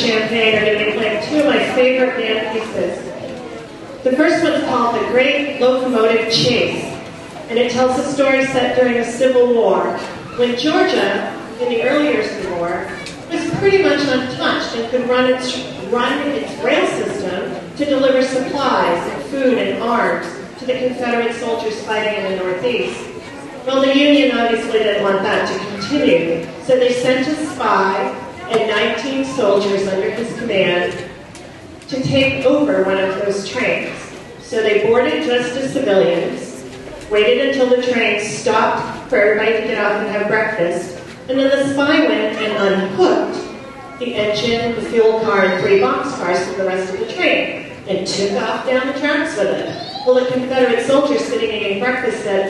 Champaign are going to be playing two of my favorite band pieces. The first one's called The Great Locomotive Chase, and it tells a story set during the Civil War, when Georgia, in the early years of the war, was pretty much untouched and could run its rail system to deliver supplies and food and arms to the Confederate soldiers fighting in the Northeast. Well, the Union obviously didn't want that to continue, so they sent a spy and 19 soldiers under his command to take over one of those trains. So they boarded just as civilians, waited until the train stopped for everybody to get off and have breakfast, and then the spy went and unhooked the engine, the fuel car, and 3 boxcars from the rest of the train, and took off down the tracks with it. Well, the Confederate soldiers sitting eating breakfast said,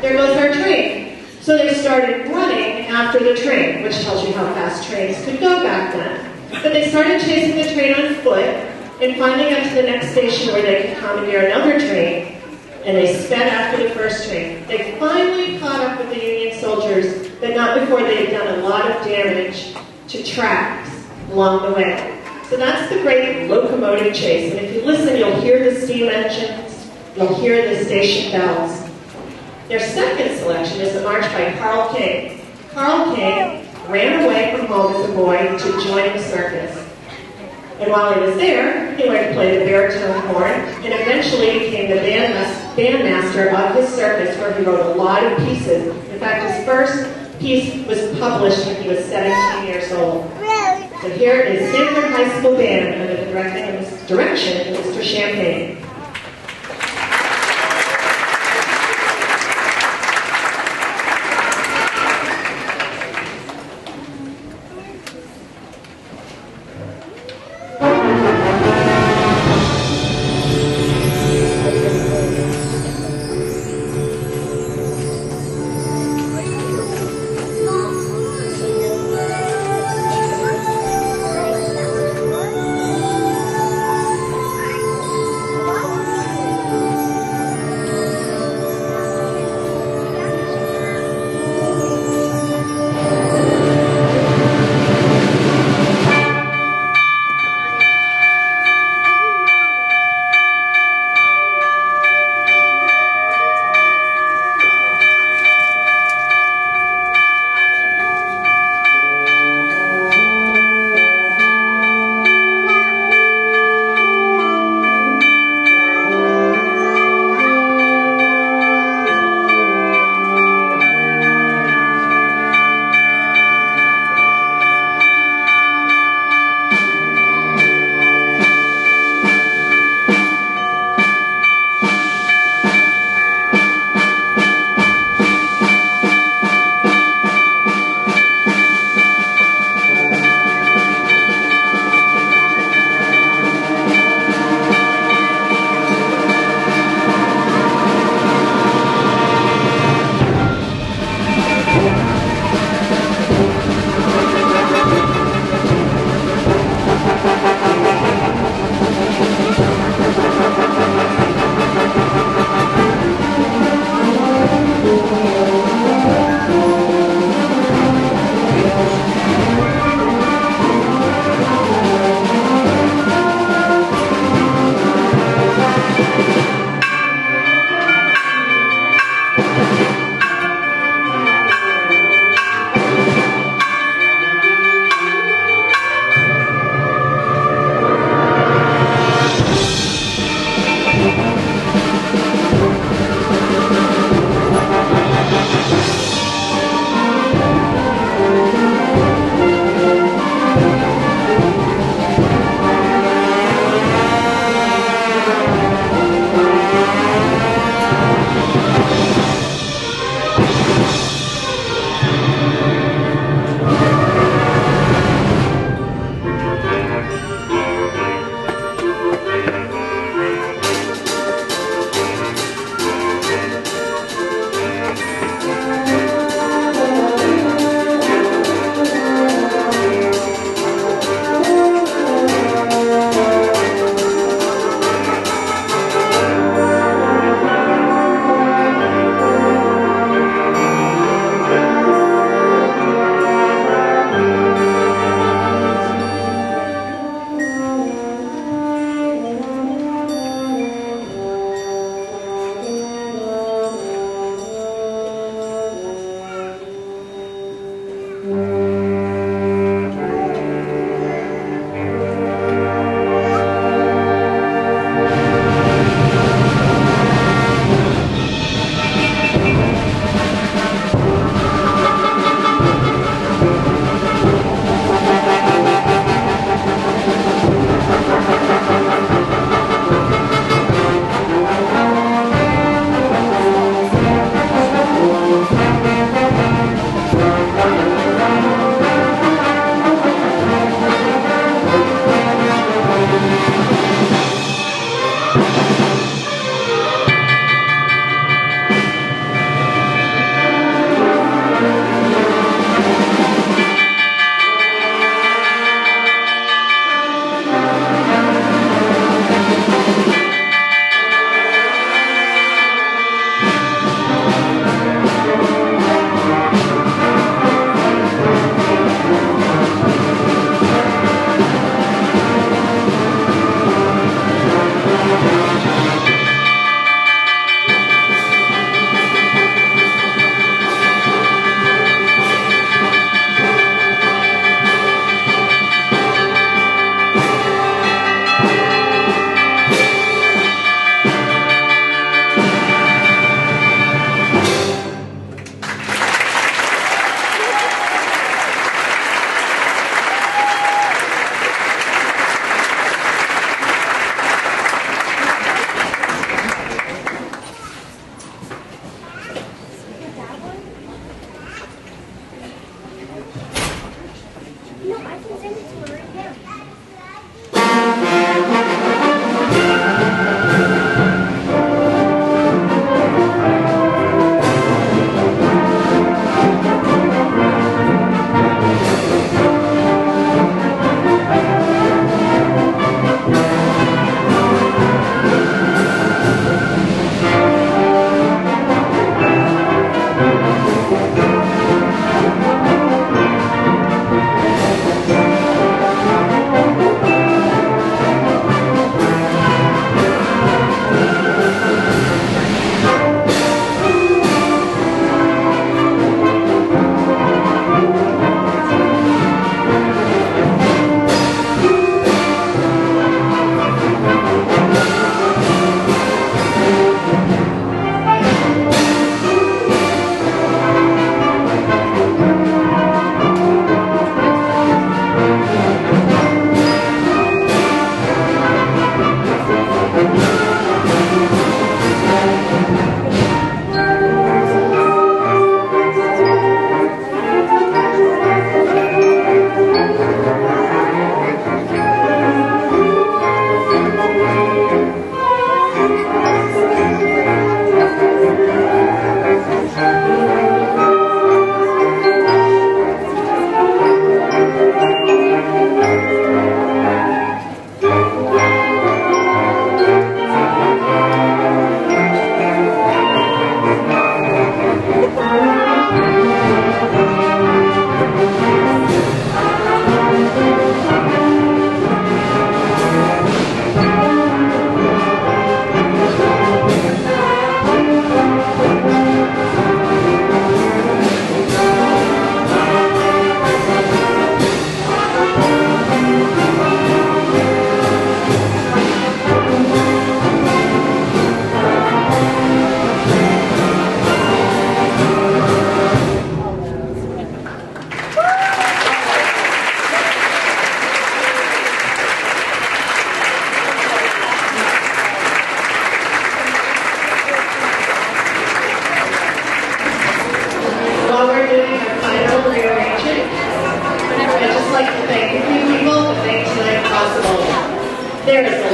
there goes our train. So they started running after the train, which tells you how fast trains could go back then. But they started chasing the train on foot, and finally got to the next station where they could commandeer another train, and they sped after the first train. They finally caught up with the Union soldiers, but not before they had done a lot of damage to tracks along the way. So that's the Great Locomotive Chase. And if you listen, you'll hear the steam engines, you'll hear the station bells. Their second selection is a march by Carl King. Carl King ran away from home as a boy to join the circus. And while he was there, he learned to play the baritone horn, and eventually became the bandmaster of his circus, where he wrote a lot of pieces. In fact, his first piece was published when he was 17 years old. So here is Sanford High School Band under the direction of Mr. Champagne. Wow.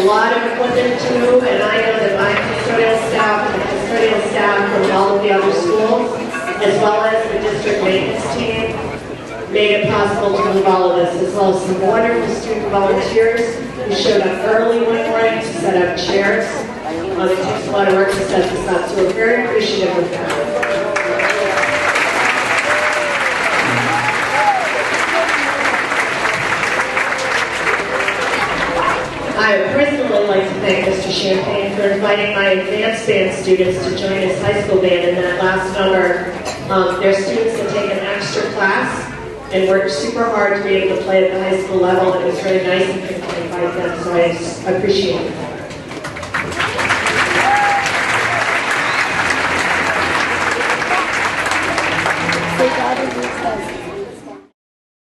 lot of equipment to move, and I know that my custodial staff and the custodial staff from all of the other schools, as well as the district maintenance team, made it possible to move all of this, as well as some wonderful student volunteers who showed up early one morning to set up chairs. It takes a lot of work to set this up, so we're very appreciative of that. I would personally like to thank Mr. Champagne for inviting my advanced band students to join his high school band in that last number. They're students that take an extra class and worked super hard to be able to play at the high school level. It was very nice of him to invite them, so I appreciate it.